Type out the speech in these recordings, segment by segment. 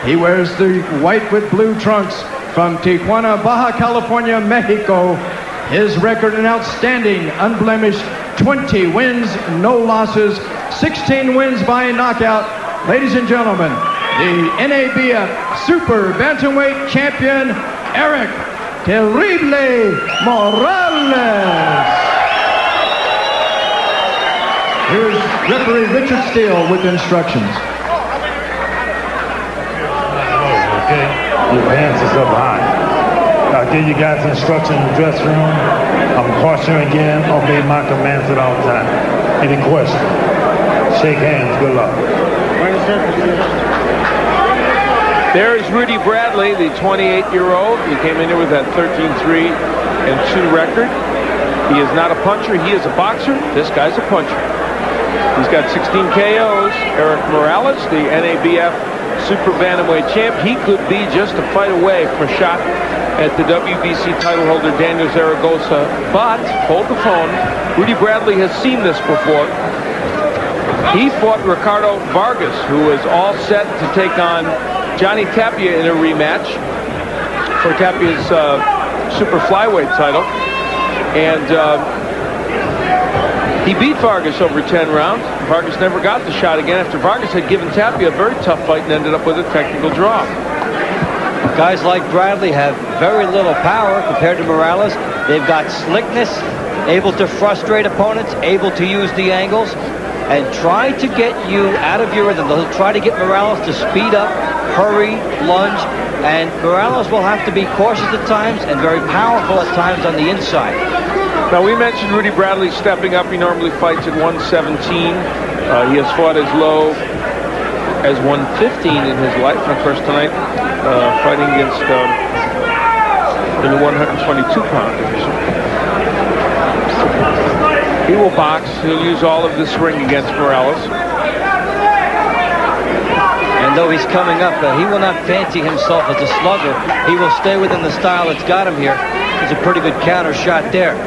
He wears the white with blue trunks from Tijuana, Baja California, Mexico. His record an outstanding, unblemished 20 wins, no losses, 16 wins by knockout. Ladies and gentlemen, the NABF Super Bantamweight Champion, Érik Terrible Morales. Here's referee Richard Steele with instructions. Okay, your hands is up high. I'll give you guys instruction in the dressing room. I'm cautioning again, obey my commands at all times. Any questions? Shake hands, good luck. There's Rudy Bradley, the 28-year-old. He came in here with that 13-3-2 record. He is not a puncher, he is a boxer. This guy's a puncher. He's got 16 KOs. Érik Morales, the NABF Super Bantamweight champ. He could be just a fight away from a shot at the WBC title holder Daniel Zaragoza. But, hold the phone, Rudy Bradley has seen this before. He fought Ricardo Vargas, who was all set to take on Johnny Tapia in a rematch for Tapia's super flyweight title. And he beat Vargas over 10 rounds. Vargas never got the shot again after Vargas had given Tapia a very tough fight and ended up with a technical draw. Guys like Bradley have very little power compared to Morales. They've got slickness, able to frustrate opponents, able to use the angles, and try to get you out of your rhythm. They'll try to get Morales to speed up, hurry, lunge, and Morales will have to be cautious at times and very powerful at times on the inside. Now, we mentioned Rudy Bradley stepping up. He normally fights at 117. He has fought as low as 115 in his life. And of course, tonight, fighting against in the 122-pound division. He will box. He'll use all of this ring against Morales. And though he's coming up, he will not fancy himself as a slugger. He will stay within the style that's got him here. There's a pretty good counter shot there.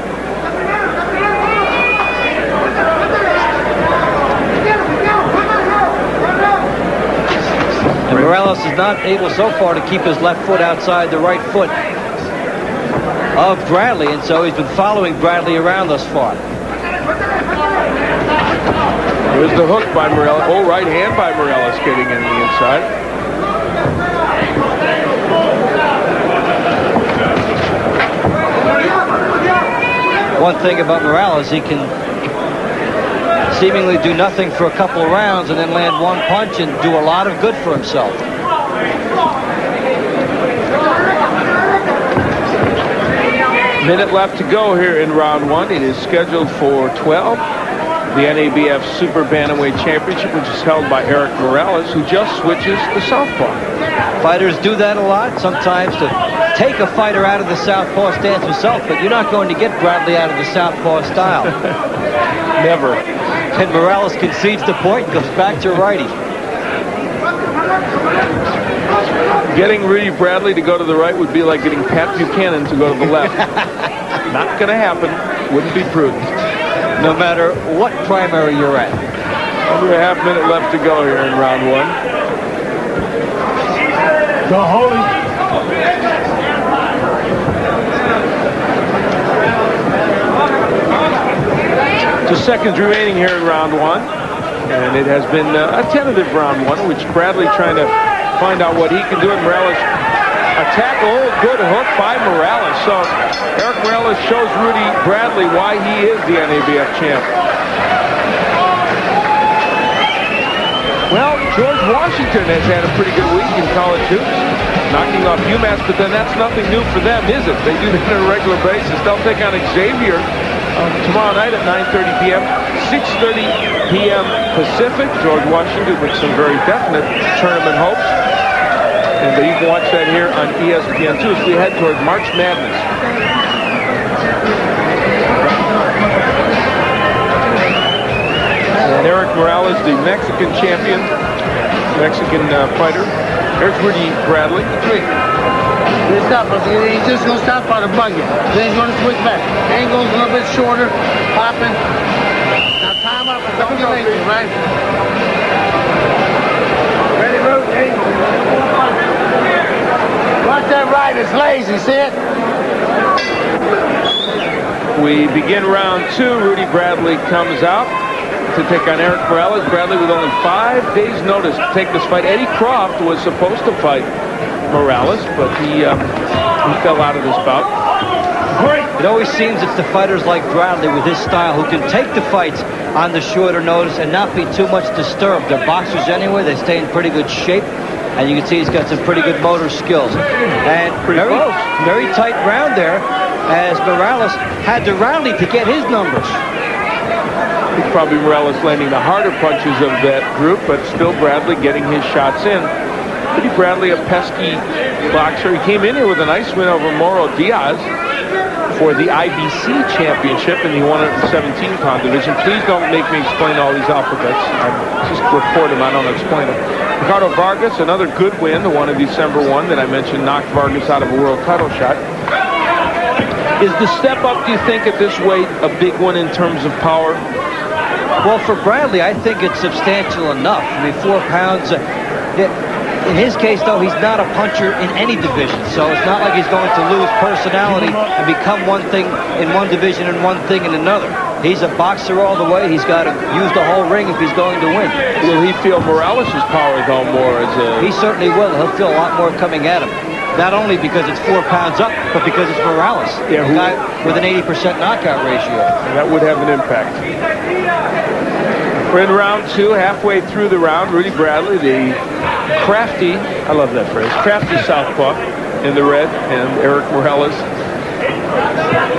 And Morales is not able so far to keep his left foot outside the right foot of Bradley, and so he's been following Bradley around thus far. There's the hook by Morales. Oh, right hand by Morales getting in the inside. One thing about Morales, he can seemingly do nothing for a couple of rounds and then land one punch and do a lot of good for himself. Minute left to go here in round one. It is scheduled for 12. The NABF Super Bantamweight Championship, which is held by Érik Morales, who just switches to southpaw. Fighters do that a lot, sometimes to take a fighter out of the southpaw stance himself, but you're not going to get Bradley out of the southpaw style. Never. And Morales concedes the point and goes back to righty. Getting Rudy Bradley to go to the right would be like getting Pat Buchanan to go to the left. Not going to happen. Wouldn't be prudent. No matter what primary you're at. Under a half minute left to go here in round one. Go holding. 2 seconds remaining here in round one. And it has been a tentative round one, which Bradley trying to find out what he can do. And Morales attack. Oh, good hook by Morales. So Érik Morales shows Rudy Bradley why he is the NABF champ. Well, George Washington has had a pretty good week in college hoops, knocking off UMass, but then that's nothing new for them, is it? They do that on a regular basis. They'll take on Xavier tomorrow night at 9:30 p.m., 6:30 p.m. Pacific. George Washington with some very definite tournament hopes. And you can watch that here on ESPN 2 as we head toward March Madness. And Érik Morales, the Mexican champion, Mexican fighter. There's Rudy Bradley. He's just going to stop by the bucket. Then he's going to switch back. Angle's a little bit shorter, popping. Now time up and don't get lazy, right? Ready, rotate. gets lazy, see it? We begin round 2. Rudy Bradley comes out to take on Érik Morales. Bradley with only 5 days notice to take this fight. Eddie Croft was supposed to fight Morales, but he fell out of this bout. It always seems it's the fighters like Bradley with his style who can take the fights on the shorter notice and not be too much disturbed. They're boxers anyway. They stay in pretty good shape. And you can see he's got some pretty good motor skills. And very tight round there as Morales had to rally to get his numbers. Probably Morales landing the harder punches of that group, but still Bradley getting his shots in. Rudy Bradley, a pesky boxer. He came in here with a nice win over Mauro Diaz for the IBC championship in the 117-pound division. Please don't make me explain all these alphabets. I just report them, I don't explain them. Ricardo Vargas, another good win, the one in December 1 that I mentioned, knocked Vargas out of a world title shot. Is the step up, do you think, at this weight a big one in terms of power? Well, for Bradley, I think it's substantial enough. I mean, 4 pounds. In his case, though, he's not a puncher in any division, so it's not like he's going to lose personality and become one thing in one division and one thing in another. He's a boxer all the way. He's got to use the whole ring if he's going to win. Will he feel Morales' power, though, more as a... He certainly will. He'll feel a lot more coming at him. Not only because it's 4 pounds up, but because it's Morales, a guy with an 80% knockout ratio. That would have an impact. We're in round 2, halfway through the round. Rudy Bradley, the crafty, I love that phrase, crafty southpaw in the red, and Érik Morales,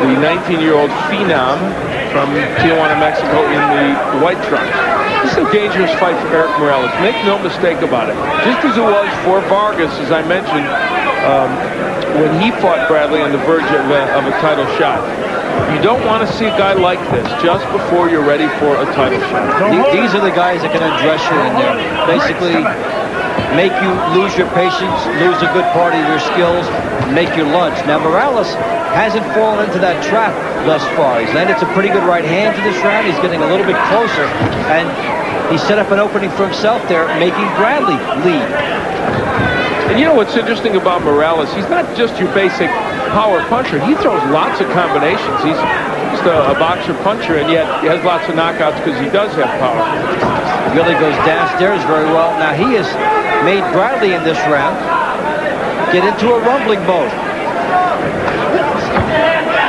the 19-year-old phenom from Tijuana, Mexico, in the white trunks. This is a dangerous fight for Érik Morales. Make no mistake about it. Just as it was for Vargas, as I mentioned, when he fought Bradley on the verge of a title shot. You don't want to see a guy like this just before you're ready for a title shot. These are the guys that can undress you in there. Basically, make you lose your patience, lose a good part of your skills, make your lunch. Now, Morales hasn't fallen into that trap thus far. He's landed some pretty good right hands in this round. He's getting a little bit closer, and he set up an opening for himself there, making Bradley lead. And you know what's interesting about Morales? He's not just your basic power puncher. He throws lots of combinations. He's just a boxer puncher, and yet he has lots of knockouts because he does have power. Really goes downstairs very well. Now he has made Bradley in this round get into a rumbling mode.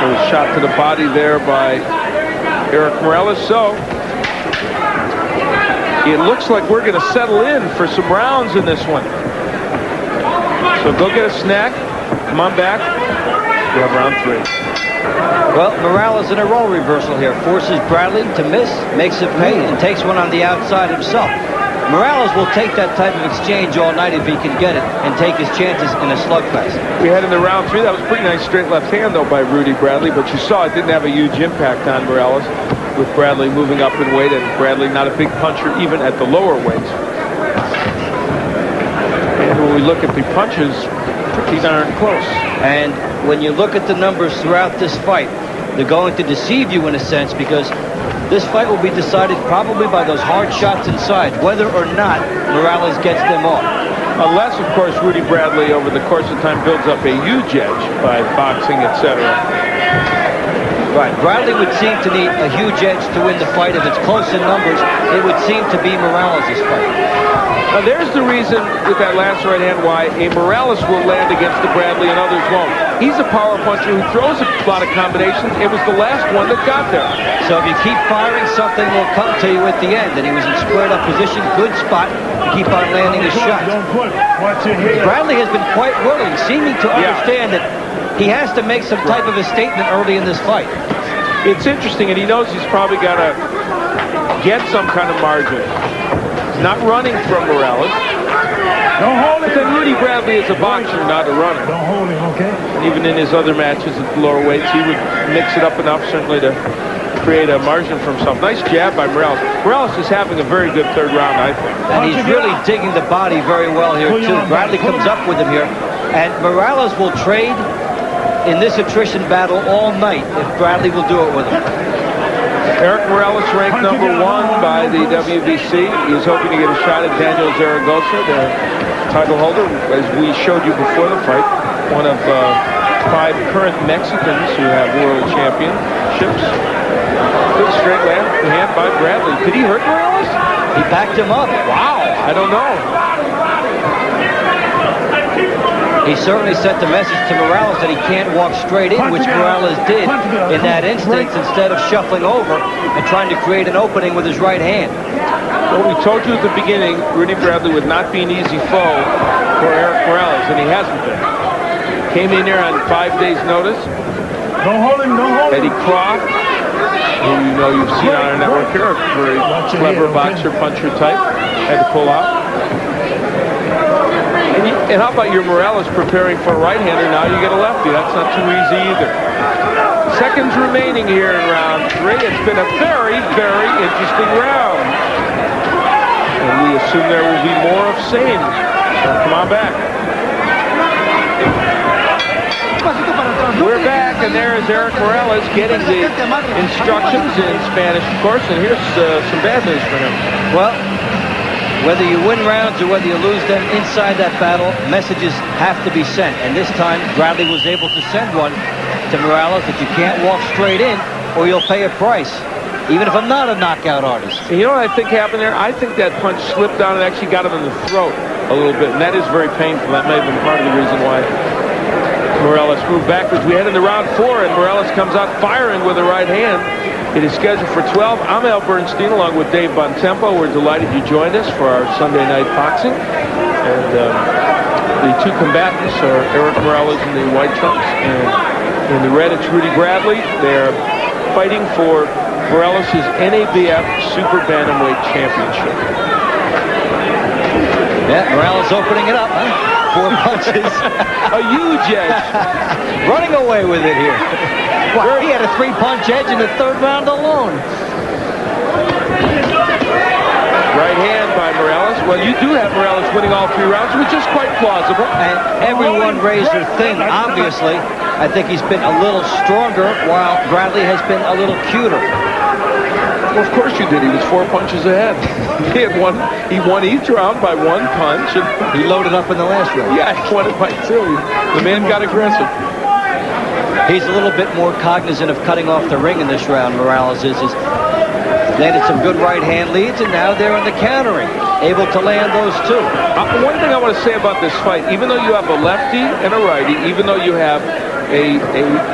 A shot to the body there by Érik Morales. So it looks like we're going to settle in for some rounds in this one. So go get a snack. Come on back. We have round 3. Well, Morales in a role reversal here. Forces Bradley to miss, makes it pay, and takes one on the outside himself. Morales will take that type of exchange all night if he can get it and take his chances in a slugfest. We had in the round 3, that was a pretty nice straight left hand, though, by Rudy Bradley, but you saw it didn't have a huge impact on Morales, with Bradley moving up in weight, and Bradley not a big puncher even at the lower weights. And when we look at the punches, pretty darn close. And when you look at the numbers throughout this fight, they're going to deceive you in a sense, because this fight will be decided probably by those hard shots inside, whether or not Morales gets them off. Unless, of course, Rudy Bradley over the course of time builds up a huge edge by boxing, etc. Right. Bradley would seem to need a huge edge to win the fight. If it's close in numbers, it would seem to be Morales' fight. Now, there's the reason with that last right hand why a Morales will land against the Bradley and others won't. He's a power puncher who throws a lot of combinations. It was the last one that got there. So if you keep firing, something will come to you at the end. And he was in squared up position, good spot to keep on landing his shots. Bradley has been quite willing, seeming to understand that he has to make some type of a statement early in this fight. It's interesting, and he knows he's probably got to get some kind of margin. Not running from Morales. Don't hold it. But then Rudy Bradley is a boxer, not a runner. Don't hold him, okay? And even in his other matches at the lower weights, he would mix it up enough, certainly, to create a margin for himself. Nice jab by Morales. Morales is having a very good third round, I think. And he's really digging the body very well here, too. Bradley comes up with him here. And Morales will trade in this attrition battle all night if Bradley will do it with him. Érik Morales ranked number 1 by the WBC. He's hoping to get a shot at Daniel Zaragoza, the title holder, as we showed you before the fight, one of 5 current Mexicans who have world championships. Good straight hand by Bradley. Did he hurt Morales? He backed him up. Wow, I don't know. He certainly sent the message to Morales that he can't walk straight in, which Morales did in that instance, instead of shuffling over and trying to create an opening with his right hand. Well, we told you at the beginning, Rudy Bradley would not be an easy foe for Érik Morales, and he hasn't been. Came in here on 5 days' notice. Don't hold him, don't hold him. Eddie Croft, who you know you've seen on our network here, a very clever boxer, puncher type, had to pull out. And how about your Morales preparing for a right-hander? Now you get a lefty. That's not too easy either. Seconds remaining here in round 3. It's been a very, very interesting round. And we assume there will be more of same. So come on back. We're back, and there is Érik Morales getting the instructions in Spanish, of course, and here's some bad news for him. Well, whether you win rounds or whether you lose them inside that battle, messages have to be sent. And this time, Bradley was able to send one to Morales that you can't walk straight in or you'll pay a price, even if I'm not a knockout artist. And you know what I think happened there? I think that punch slipped down and actually got him in the throat a little bit, and that is very painful. That may have been part of the reason why Morales moved backwards. We head into round 4, and Morales comes out firing with the right hand. It is scheduled for 12. I'm Al Bernstein along with Dave Bontempo. We're delighted you joined us for our Sunday night boxing. And the 2 combatants are Érik Morales in the white trunks, and in the red it's Rudy Bradley. They're fighting for Morales' NABF Super Bantamweight Championship. Yeah, Morales opening it up, huh? 4 punches. A huge edge. Running away with it here. Wow, he had a 3-punch edge in the 3rd round alone. Right hand by Morales. Well, you do have Morales winning all 3 rounds, which is quite plausible. And everyone razor thin, obviously. I think he's been a little stronger, while Bradley has been a little cuter. Well, of course you did. He was 4 punches ahead. He won each round by 1 punch. And he loaded up in the last round. Yeah, he won it by 2. The man got aggressive. He's a little bit more cognizant of cutting off the ring in this round, Morales is. Landed some good right hand leads, and now they're in the countering, able to land those 2. One thing I want to say about this fight, even though you have a lefty and a righty, even though you have a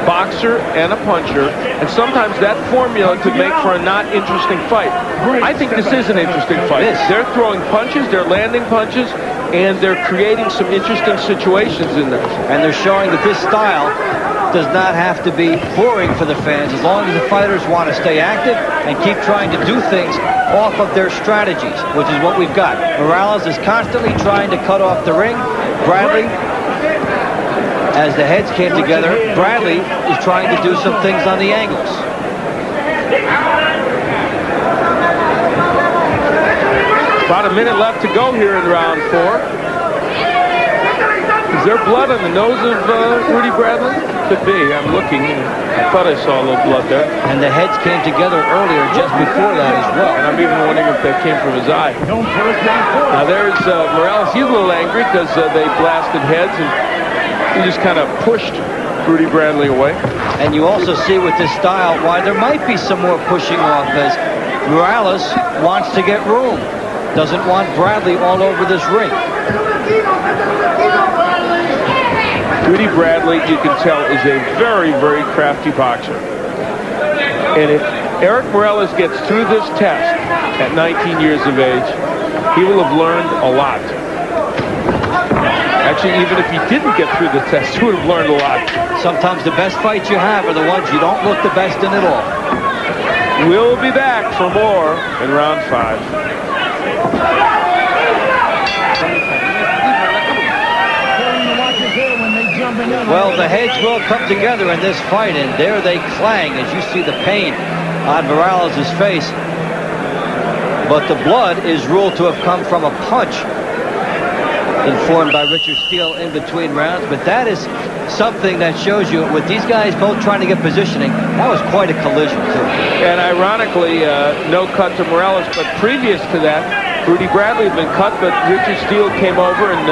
boxer and a puncher, and sometimes that formula could make for a not interesting fight. I think this is an interesting fight. They're throwing punches, they're landing punches, and they're creating some interesting situations in there. And they're showing that this style does not have to be boring for the fans, as long as the fighters want to stay active and keep trying to do things off of their strategies, which is what we've got. Morales is constantly trying to cut off the ring. Bradley, as the heads came together, Bradley is trying to do some things on the angles. About a minute left to go here in round 4. Is there blood on the nose of Rudy Bradley? Could be. I'm looking. I thought I saw a little blood there. And the heads came together earlier just before that as well. And I'm even wondering if that came from his eye. Now there's Morales. He's a little angry because they blasted heads, and he just kind of pushed Rudy Bradley away. And you also see with this style why there might be some more pushing off, as Morales wants to get room. Doesn't want Bradley all over this ring. Rudy Bradley, you can tell, is a very, very crafty boxer. And if Érik Morales gets through this test at 19 years of age, he will have learned a lot. Actually, even if he didn't get through the test, he would have learned a lot. Sometimes the best fights you have are the ones you don't look the best in at all. We'll be back for more in round 5. Well, the heads will come together in this fight, and there they clang as you see the pain on Morales' face. But the blood is ruled to have come from a punch, informed by Richard Steele in between rounds. But that is something that shows you, with these guys both trying to get positioning, that was quite a collision, too. And ironically, no cut to Morales, but previous to that, Rudy Bradley had been cut, but Richard Steele came over and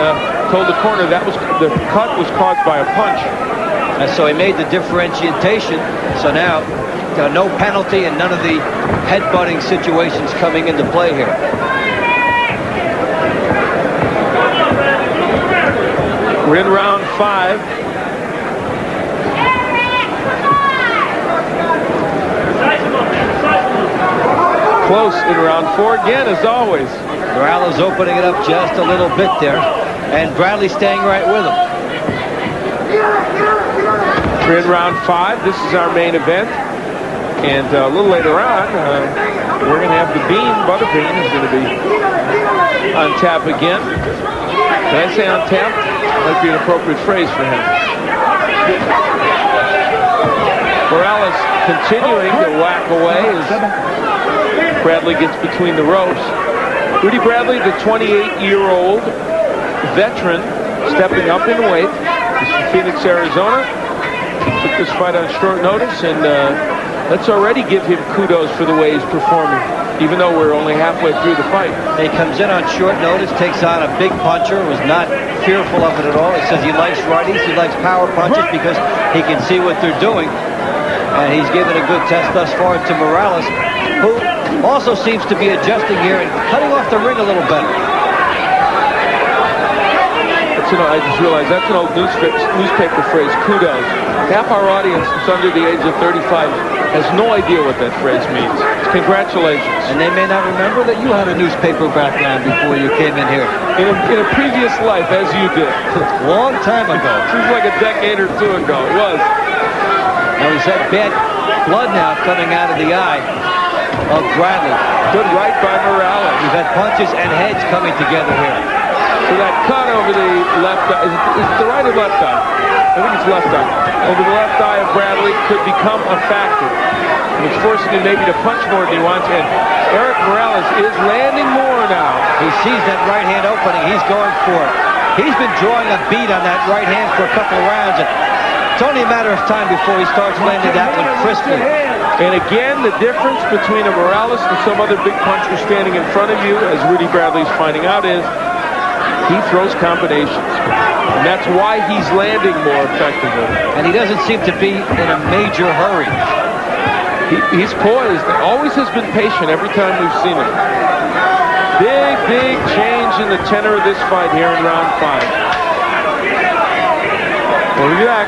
told the corner that the cut was caused by a punch. And so he made the differentiation. So now no penalty and none of the headbutting situations coming into play here. We're in round 5. Close in round 4 again, as always. Morales opening it up just a little bit there, and Bradley staying right with him. We're in round 5. This is our main event. And a little later on, we're going to have the Butterbean is going to be on tap again. Did I say on tap? Might be an appropriate phrase for him. Morales continuing to whack away as Bradley gets between the ropes. Rudy Bradley, the 28-year-old veteran, stepping up in weight. He's from Phoenix, Arizona. Took this fight on short notice, and let's already give him kudos for the way he's performing, even though we're only halfway through the fight. He comes in on short notice, takes on a big puncher, was not fearful of it at all. He says he likes righties, he likes power punches because he can see what they're doing. And he's given a good test thus far to Morales, who also seems to be adjusting here and cutting off the ring a little better. I just realized that's an old newspaper phrase, kudos. Half our audience that's under the age of 35 has no idea what that phrase means. Congratulations. And they may not remember that you had a newspaper background before you came in here. In a previous life, as you did. Long time ago. Seems like a decade or two ago. It was. Now he's had bad blood now coming out of the eye of Bradley. Good right by Morales. We've had punches and heads coming together here. So that cut over the left eye, is it the right or left eye? I think it's left eye. Over the left eye of Bradley could become a factor. And it's forcing him maybe to punch more than he wants. And Érik Morales is landing more now. He sees that right hand opening. He's going for it. He's been drawing a beat on that right hand for a couple of rounds. And it's only a matter of time before he starts landing that one crisply. And again, the difference between a Morales and some other big puncher standing in front of you, as Rudy Bradley's finding out, is he throws combinations. And that's why he's landing more effectively. And he doesn't seem to be in a major hurry. He's poised. Always has been patient every time we've seen him. Big change in the tenor of this fight here in round 5. We'll be back.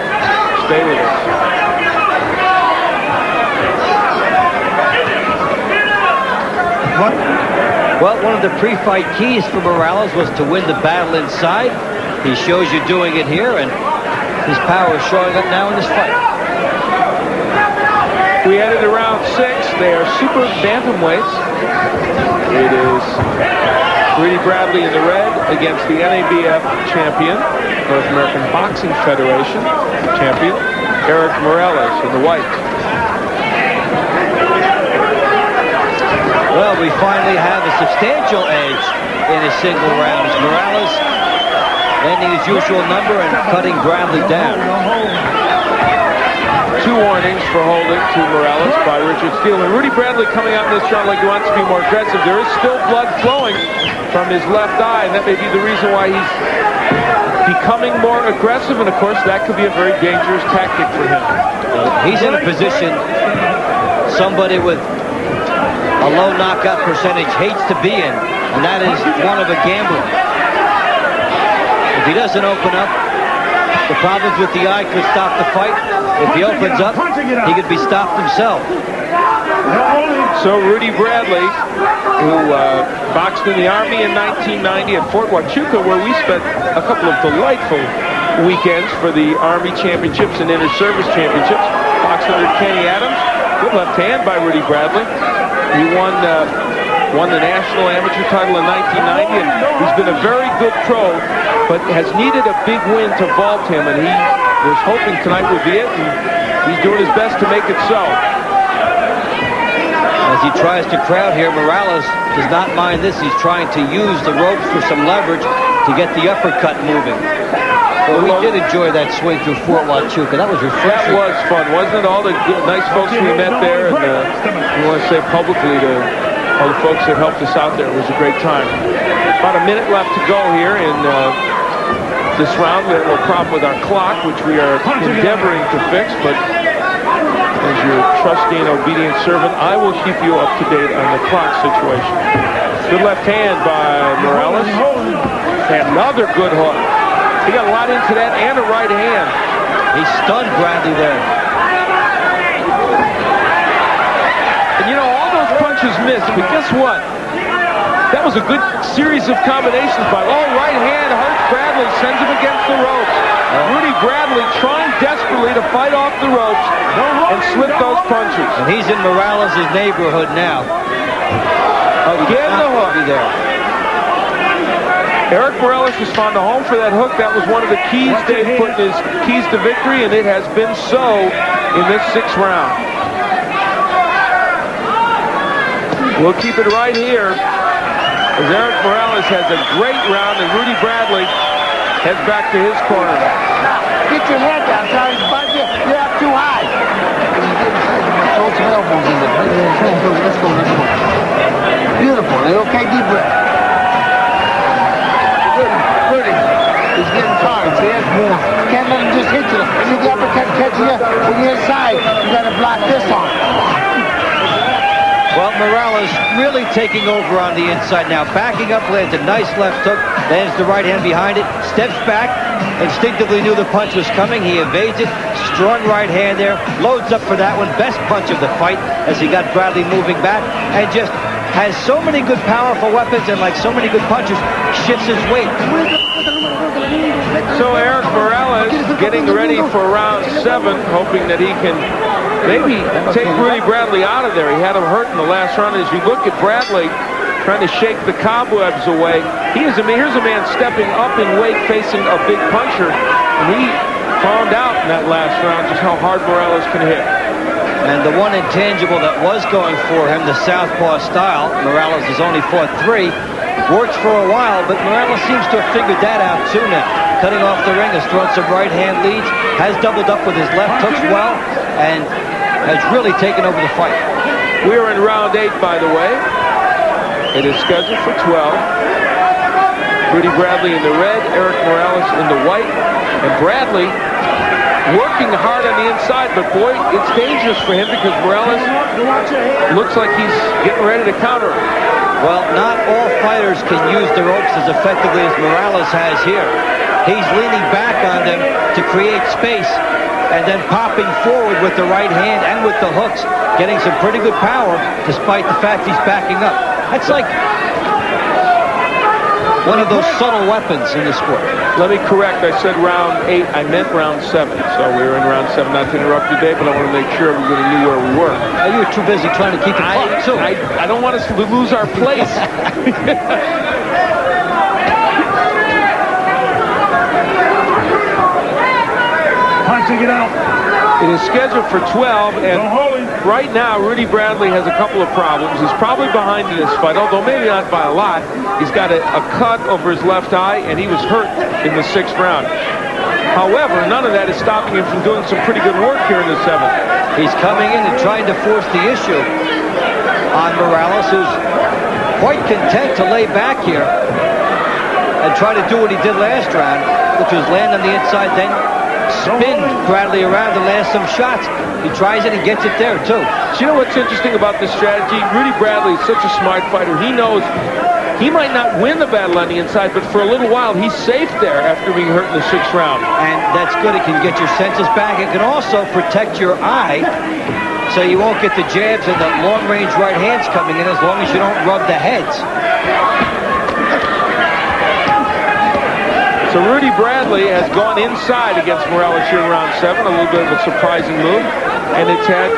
Stay with us. Well, one of the pre-fight keys for Morales was to win the battle inside. He shows you doing it here, and his power is showing up now in this fight. We headed to round 6. They are super bantamweights. It is Rudy Bradley in the red against the NABF champion, North American Boxing Federation champion, Érik Morales in the white. Well, we finally have a substantial edge in a single round. As Morales ending his usual number and cutting Bradley down. 2 warnings for holding to Morales by Richard Steele. And Rudy Bradley coming out in this round like he wants to be more aggressive. There is still blood flowing from his left eye, and that may be the reason why he's becoming more aggressive. And of course, that could be a very dangerous tactic for him. He's in a position somebody with a low knockout percentage hates to be in, and that is one of a gambler. If he doesn't open up, the problems with the eye could stop the fight. If he opens up, he could be stopped himself. So Rudy Bradley, who boxed in the Army in 1990 at Fort Huachuca, where we spent a couple of delightful weekends for the Army Championships and Inter-Service Championships, boxed under Kenny Adams. Good left hand by Rudy Bradley. He won the national amateur title in 1990, and he's been a very good pro, but has needed a big win to vault him, and he was hoping tonight would be it, and he's doing his best to make it so. As he tries to crowd here, Morales does not mind this. He's trying to use the ropes for some leverage to get the uppercut moving. Well, we did enjoy that swing through Fort Huachuca. That was refreshing. That was fun, wasn't it? All the nice folks we met there, and we want to say publicly to all the folks that helped us out there. It was a great time. About a minute left to go here in this round. We have no problem with our clock, which we are endeavoring to fix, but as your trusty and obedient servant, I will keep you up to date on the clock situation. Good left hand by Morales. And another good hook. He got a lot into that and a right hand. He stunned Bradley there. And you know, all those punches missed, but guess what? That was a good series of combinations by right hand hurts Bradley, sends him against the ropes. Rudy Bradley trying desperately to fight off the ropes and slip those punches. And he's in Morales' neighborhood now. Again the hook. There. Érik Morales has found a home for that hook. That was one of the keys Dave put in his keys to victory, and it has been so in this 6th round. We'll keep it right here as Érik Morales has a great round, and Rudy Bradley heads back to his corner. Get your head down, Charlie. You're up too high. Throw some elbows in there. Let's go. Beautiful. Okay, deep breath. Rudy. He's getting tired. See it? Can't let him just hit you. See the uppercut catch you from the inside. You got to block this arm. Well, Morales really taking over on the inside now. Backing up, lands a nice left hook, lands the right hand behind it, steps back, instinctively knew the punch was coming. He evades it, strong right hand there, loads up for that one. Best punch of the fight as he got Bradley moving back and just has so many good powerful weapons and like so many good punches, shifts his weight. So Érik Morales getting ready for round 7, hoping that he can maybe take Rudy Bradley out of there. He had him hurt in the last round. As you look at Bradley trying to shake the cobwebs away, here's a man stepping up in weight, facing a big puncher, and he found out in that last round just how hard Morales can hit. And the one intangible that was going for him, the southpaw style, Morales has only fought 3, worked for a while, but Morales seems to have figured that out too now. Cutting off the ring, has thrown some right hand leads, has doubled up with his left hooks well, and has really taken over the fight. We're in round 8, by the way. It is scheduled for 12. Rudy Bradley in the red, Érik Morales in the white, and Bradley working hard on the inside, but boy, it's dangerous for him because Morales looks like he's getting ready to counter him. Well, not all fighters can use the ropes as effectively as Morales has here. He's leaning back on them to create space and then popping forward with the right hand and with the hooks, getting some pretty good power despite the fact he's backing up. That's like one of those subtle weapons in the sport. Let me correct, I said round 8, I meant round 7. So we were in round 7, not to interrupt you, Dave, but I want to make sure everybody knew where we were. You were too busy trying to keep the clock, too. I don't want us to lose our place. Punching it out. It is scheduled for 12, and right now, Rudy Bradley has a couple of problems. He's probably behind in this fight, although maybe not by a lot. He's got a cut over his left eye, and he was hurt in the 6th round. However, none of that is stopping him from doing some pretty good work here in the 7th. He's coming in and trying to force the issue on Morales, who's quite content to lay back here and try to do what he did last round, which was land on the inside, then spin Bradley around and land some shots. He tries it and gets it there, too. So you know what's interesting about this strategy? Rudy Bradley is such a smart fighter. He knows he might not win the battle on the inside, but for a little while, he's safe there after being hurt in the 6th round. And that's good. It can get your senses back. It can also protect your eye so you won't get the jabs and the long-range right hands coming in as long as you don't rub the heads. So Rudy Bradley has gone inside against Morales here in round 7, a little bit of a surprising move, and it's had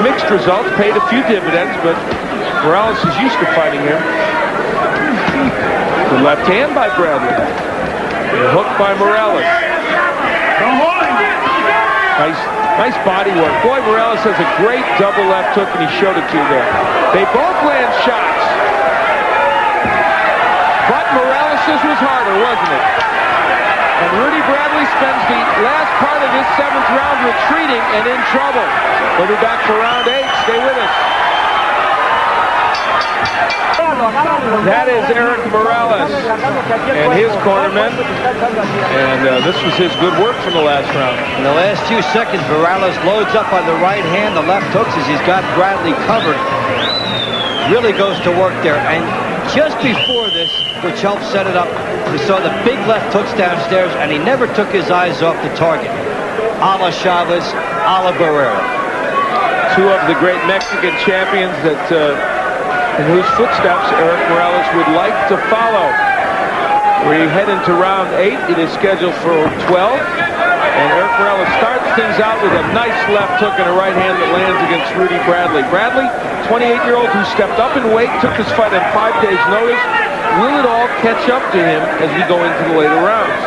mixed results, paid a few dividends, but Morales is used to fighting here. The left hand by Bradley. The hook by Morales. Nice body work. Boy, Morales has a great double left hook, and he showed it to you there. They both land shots. But Morales' was harder, wasn't it? And Rudy Bradley spends the last part of this 7th round retreating and in trouble. We'll be back for round 8. Stay with us. That is Érik Morales and his cornerman. And this was his good work from the last round. In the last few seconds, Morales loads up on the right hand, the left hooks as he's got Bradley covered. Really goes to work there. And just before this, which helped set it up, we saw the big left hooks downstairs, and he never took his eyes off the target. A la Chavez, a la Barrera. Two of the great Mexican champions that in whose footsteps Érik Morales would like to follow. We head into round 8. It is scheduled for 12. And Érik Morales starts things out with a nice left hook and a right hand that lands against Rudy Bradley. Bradley, 28-year-old who stepped up in weight, took his fight on 5 days' notice. Will it all catch up to him as we go into the later rounds?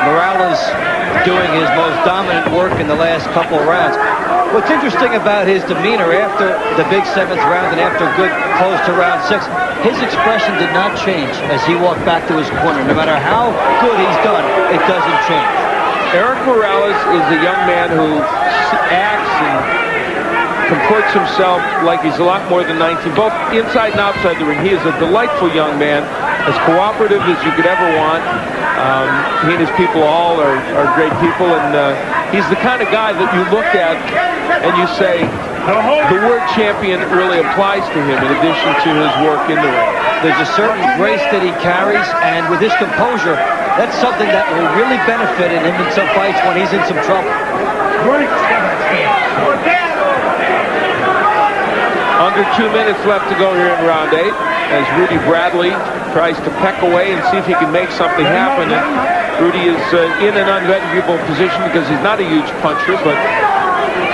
Morales doing his most dominant work in the last couple of rounds. What's interesting about his demeanor after the big 7th round and after good close to round 6, his expression did not change as he walked back to his corner. No matter how good he's done, it doesn't change. Érik Morales is a young man who acts and comports himself like he's a lot more than 19, both inside and outside the ring. He is a delightful young man, as cooperative as you could ever want. He and his people all are great people, and he's the kind of guy that you look at and you say, the word champion really applies to him in addition to his work in the ring. There's a certain grace that he carries, and with his composure, that's something that will really benefit him in some fights when he's in some trouble. Under 2 minutes left to go here in round 8 as Rudy Bradley tries to peck away and see if he can make something happen. And Rudy is in an unenviable position because he's not a huge puncher, but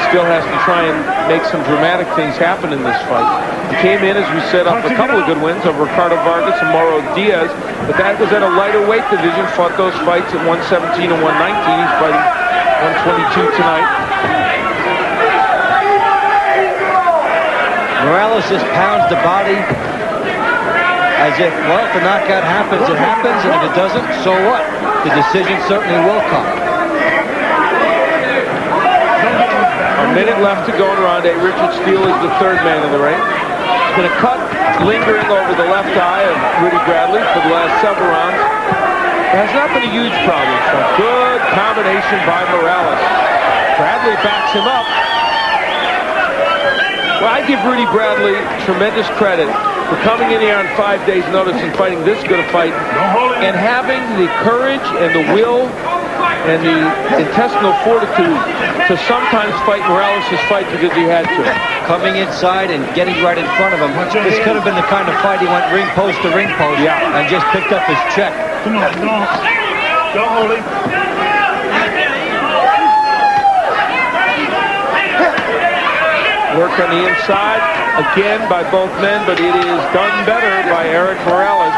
still has to try and make some dramatic things happen in this fight. He came in, as we said, up a couple of good wins over Ricardo Vargas and Mauro Diaz, but that was at a lighter weight division, fought those fights at 117 and 119. He's fighting 122 tonight. Morales just pounds the body as if, well, if the knockout happens, it happens, and if it doesn't, so what? The decision certainly will come. A minute left to go in round 8. Richard Steele is the 3rd man in the ring. He's going to cut lingering over the left eye of Rudy Bradley for the last several rounds. It has not been a huge problem. So good combination by Morales. Bradley backs him up. Well, I give Rudy Bradley tremendous credit for coming in here on 5 days' notice and fighting this good a fight, and having the courage and the will and the intestinal fortitude to sometimes fight Morales' fight because he had to. Coming inside and getting right in front of him. This could have been the kind of fight he went ring post to ring post, and just picked up his check. Come on, don't hold him. Work on the inside, again by both men, but it is done better by Érik Morales.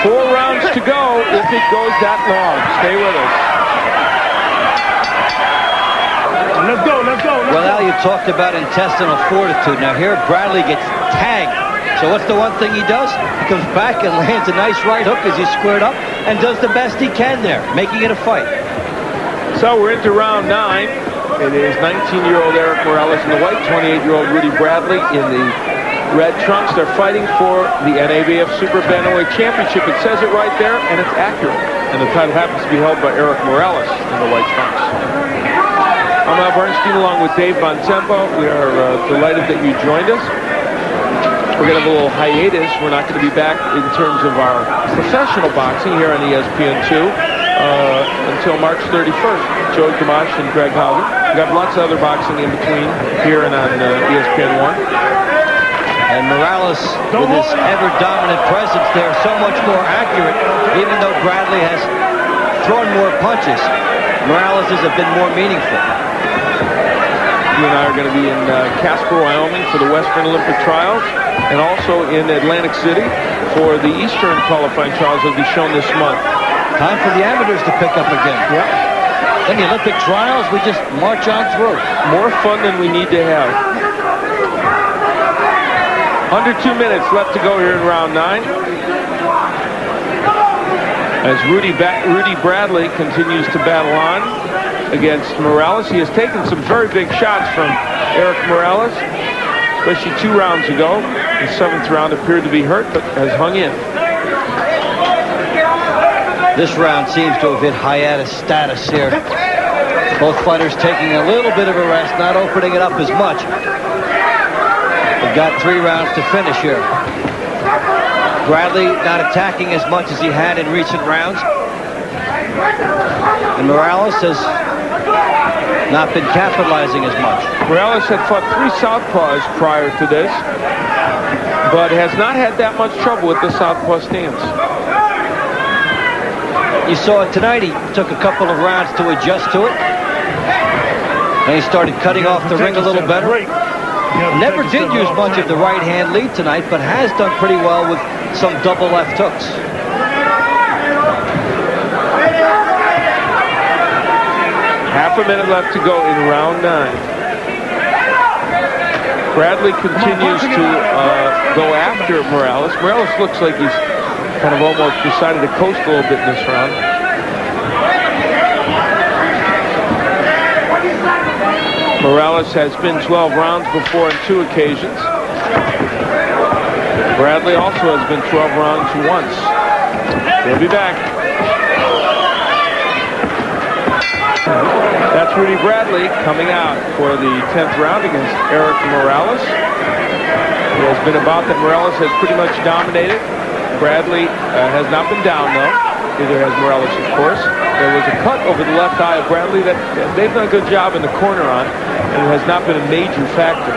4 rounds to go if it goes that long. Stay with us. Let's go. Well, Al, you talked about intestinal fortitude. Now here Bradley gets tagged. So what's the one thing he does? He comes back and lands a nice right hook as he's squared up and does the best he can there, making it a fight. So we're into round 9. It is 19-year-old Érik Morales in the white, 28-year-old Rudy Bradley in the red trunks. They're fighting for the NABF Super Bantamweight Championship. It says it right there, and it's accurate. And the title happens to be held by Érik Morales in the white trunks. I'm Al Bernstein along with Dave Bontempo. We are delighted that you joined us. We're going to have a little hiatus. We're not going to be back in terms of our professional boxing here on ESPN2 until March 31st. Joey Gamache and Greg Howden. We've got lots of other boxing in between here and on ESPN1. And Morales, with his ever-dominant presence there, so much more accurate, even though Bradley has thrown more punches. Morales has been more meaningful. You and I are going to be in Casper, Wyoming for the Western Olympic Trials, and also in Atlantic City for the Eastern qualifying trials that will be shown this month. Time for the amateurs to pick up again. Yeah. Then the Olympic trials, we just march on through. More fun than we need to have. Under 2 minutes left to go here in round 9. As Rudy Bradley continues to battle on. against Morales. He has taken some very big shots from Érik Morales, especially 2 rounds ago. The 7th round appeared to be hurt, but has hung in. This round seems to have hit hiatus status here. Both fighters taking a little bit of a rest, not opening it up as much. We've got 3 rounds to finish here. Bradley not attacking as much as he had in recent rounds. And Morales has not been capitalizing as much. Morales had fought 3 southpaws prior to this, but has not had that much trouble with the southpaw stance. You saw it tonight. He took a couple of rounds to adjust to it. And he started cutting off the ring a little better. Never did use much of the right hand lead tonight, but has done pretty well with some double left hooks. Half a minute left to go in round 9. Bradley continues to go after Morales. Morales looks like he's kind of almost decided to coast a little bit in this round. Morales has been 12 rounds before on 2 occasions. Bradley also has been 12 rounds once. They'll be back. That's Rudy Bradley coming out for the 10th round against Érik Morales. It has been about that Morales has pretty much dominated. Bradley has not been down, though. Neither has Morales, of course. There was a cut over the left eye of Bradley that they've done a good job in the corner on, and it has not been a major factor.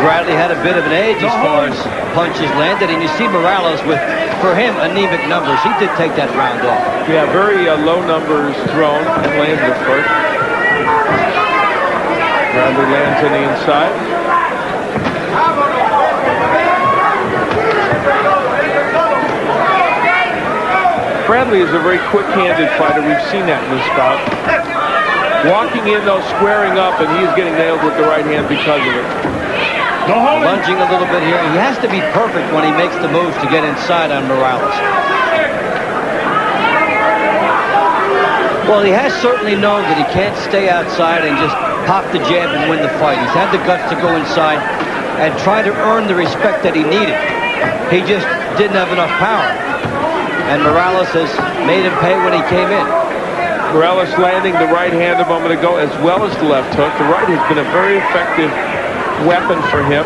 Bradley had a bit of an edge as far as punches landed, and you see Morales with, for him, anemic numbers. He did take that round off. Yeah, very low numbers thrown and landed at first. Bradley lands on the inside. Bradley is a very quick-handed fighter. We've seen that in this bout. Walking in, though, squaring up, and he's getting nailed with the right hand because of it. Lunging a little bit here. He has to be perfect when he makes the moves to get inside on Morales. Well, he has certainly known that he can't stay outside and just pop the jab and win the fight. He's had the guts to go inside and try to earn the respect that he needed. He just didn't have enough power. And Morales has made him pay when he came in. Morales landing the right hand a moment ago as well as the left hook. The right has been a very effective weapon for him.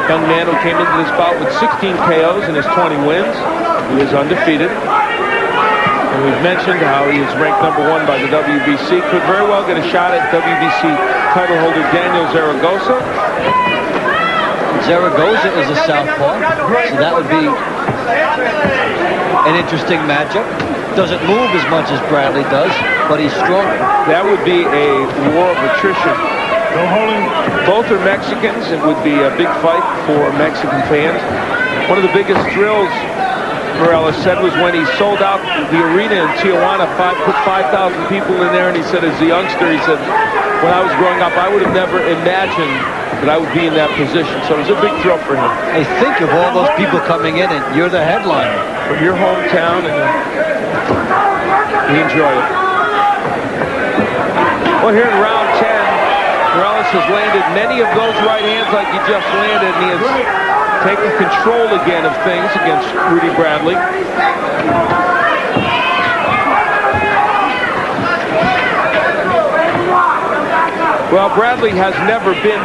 Young man who came into this bout with 16 KOs and his 20 wins. He is undefeated. And we've mentioned how he is ranked #1 by the WBC. Could very well get a shot at WBC title holder Daniel Zaragoza. Zaragoza is a southpaw, so that would be an interesting matchup. Doesn't move as much as Bradley does, but he's stronger. That would be a war of attrition. Both are Mexicans. It would be a big fight for Mexican fans. One of the biggest thrills, Morales said, was when he sold out the arena in Tijuana, put 5,000 people in there, and he said as a youngster, he said, when I was growing up, I would have never imagined that I would be in that position. So it was a big thrill for him. Hey, think of all those people coming in, and you're the headliner. From your hometown, and we enjoy it. Well, here in round 10, Morales has landed many of those right hands like he just landed, and he has taken control again of things against Rudy Bradley. Well, Bradley has never been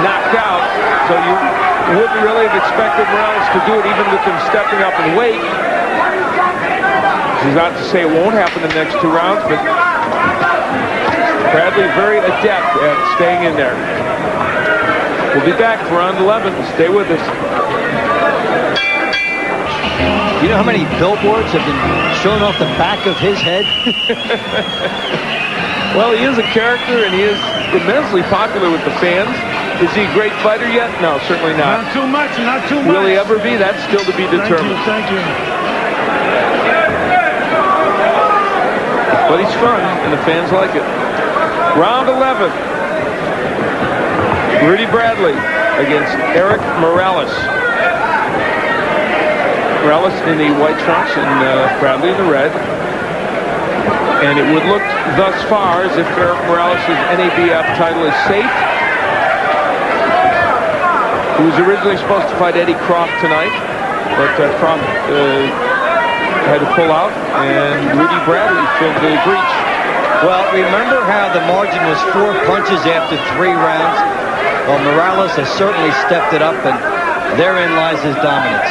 knocked out, so you wouldn't really have expected Morales to do it, even with him stepping up in weight. This is not to say it won't happen in the next 2 rounds, but Bradley very adept at staying in there. We'll be back for round 11. Stay with us. You know how many billboards have been shown off the back of his head? Well, he is a character, and he is immensely popular with the fans. Is he a great fighter yet? No, certainly not. Not too much, not too much. Will he ever be? That's still to be determined. Thank you. But he's fun, and the fans like it. Round 11. Rudy Bradley against Érik Morales. Morales in the white trunks and Bradley in the red. And it would look thus far as if Érik Morales' NABF title is safe. He was originally supposed to fight Eddie Croft tonight, but Croft had to pull out, and Rudy Bradley filled the breach. Well, remember how the margin was 4 punches after 3 rounds? Well, Morales has certainly stepped it up, and therein lies his dominance.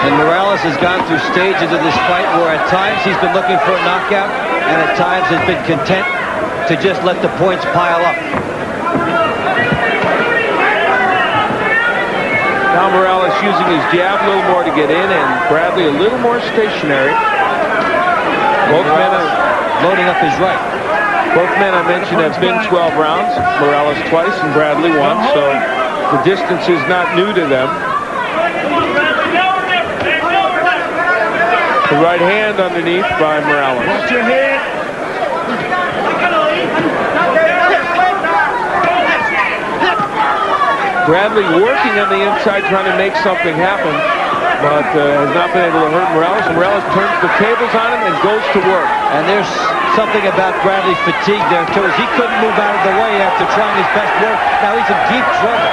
And Morales has gone through stages of this fight where at times he's been looking for a knockout, and at times has been content to just let the points pile up. Now Morales using his jab a little more to get in, and Bradley a little more stationary. Both men are loading up his right. Both men I mentioned have been 12 rounds. Morales twice and Bradley once, so the distance is not new to them. The right hand underneath by Morales. Watch your head. Bradley working on the inside, trying to make something happen, but has not been able to hurt Morales. And Morales turns the tables on him and goes to work. And there's something about Bradley's fatigue there, too, as he couldn't move out of the way after trying his best work. Now he's in deep trouble.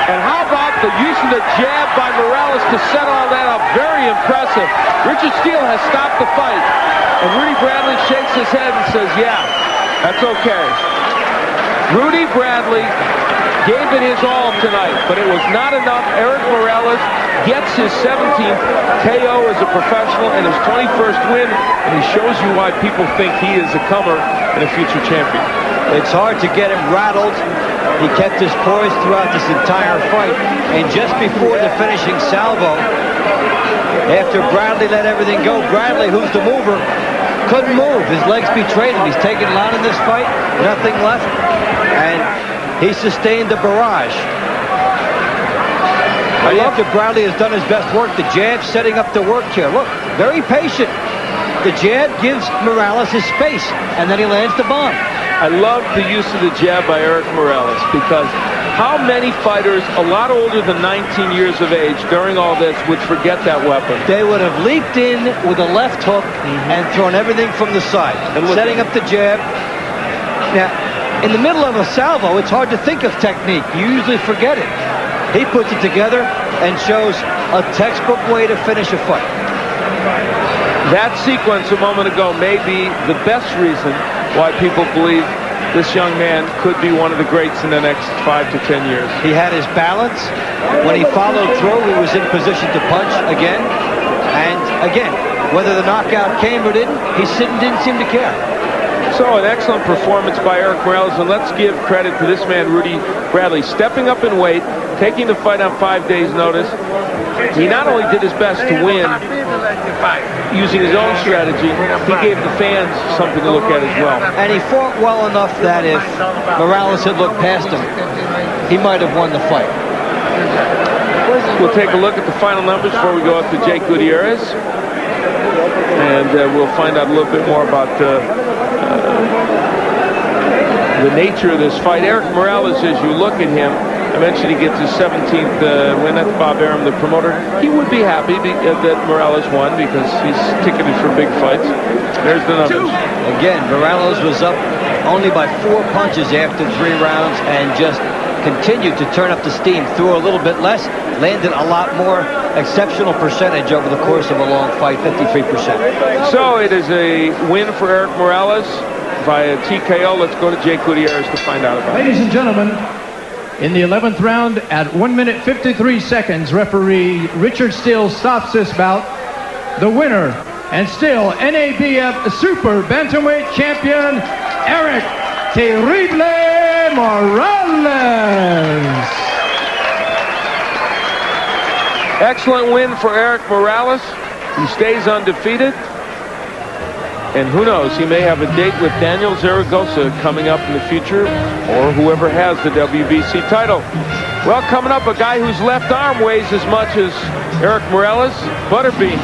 And how about the use of the jab by Morales to set all that up? Very impressive. Richard Steele has stopped the fight. And Rudy Bradley shakes his head and says, yeah, that's okay. Rudy Bradley gave it his all tonight, but it was not enough. Érik Morales gets his 17th KO as a professional and his 21st win, and he shows you why people think he is a comer and a future champion. It's hard to get him rattled. He kept his poise throughout this entire fight, and just before the finishing salvo, after Bradley let everything go, Bradley, who's the mover, couldn't move. His legs betrayed him. He's taken a lot in this fight, nothing left, and he sustained the barrage. Right after Bradley has done his best work, the jab setting up the work here. Look, very patient. The jab gives Morales his space, and then he lands the bomb. I love the use of the jab by Érik Morales, because how many fighters a lot older than 19 years of age during all this would forget that weapon? They would have leaped in with a left hook and thrown everything from the side, setting up the jab. Now, in the middle of a salvo, it's hard to think of technique. You usually forget it. He puts it together and shows a textbook way to finish a fight. That sequence a moment ago may be the best reason why people believe this young man could be one of the greats in the next 5 to 10 years. He had his balance. When he followed through, he was in position to punch again. And again, whether the knockout came or didn't, he didn't seem to care. So an excellent performance by Érik Morales, and let's give credit to this man, Rudy Bradley, stepping up in weight, taking the fight on 5 days' notice. He not only did his best to win using his own strategy, he gave the fans something to look at as well. And he fought well enough that if Morales had looked past him, he might have won the fight. We'll take a look at the final numbers before we go up to Jake Gutierrez. And we'll find out a little bit more about the nature of this fight. Érik Morales, as you look at him, I mentioned he gets his 17th win. That's Bob Arum, the promoter. He would be happy that Morales won because he's ticketed for big fights. There's the numbers. Again, Morales was up only by 4 punches after 3 rounds and just continued to turn up the steam. Threw a little bit less, landed a lot more. Exceptional percentage over the course of a long fight, 53%. So it is a win for Érik Morales via TKO. Let's go to Jake Gutierrez to find out about it. Ladies and gentlemen, in the 11th round at 1 minute 53 seconds, referee Richard Steele stops this bout. The winner, and still NABF Super Bantamweight Champion, Érik Terrible Morales. Excellent win for Érik Morales. He stays undefeated. And who knows, he may have a date with Daniel Zaragoza coming up in the future, or whoever has the WBC title. Well, coming up, a guy whose left arm weighs as much as Érik Morales, Butterbean.